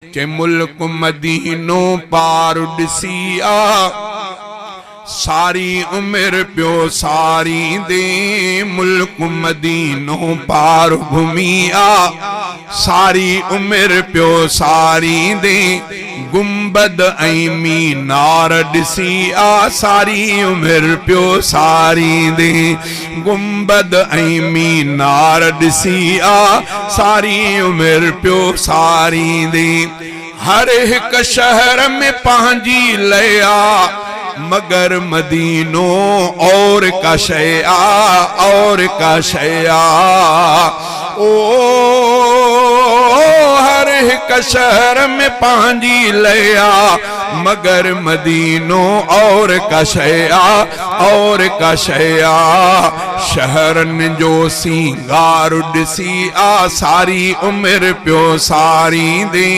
के मुल्क मदीनो पार ॾिसिया सारी उम्र प्यो सारी दे। मुल्क मदीनो पार घुमिया सारी उम्र प्यो सारी दे। गुंबद ऐं मीनार ॾिसिया सारी उम्र प्यो सारी दे। गुंबद ऐं मीनार ॾिसिया सारी उम्र प्यो सारी दे। हर एक शहर में पंहिंजी लया मगर मदीनो और का शया और का शया। ओ हर एक शहर में पंहिंजी लया मगर मदीनो और का शया और का शया। शहरन जो सिंगार ॾिसी आ सारी उम्र प्यो सारी दे।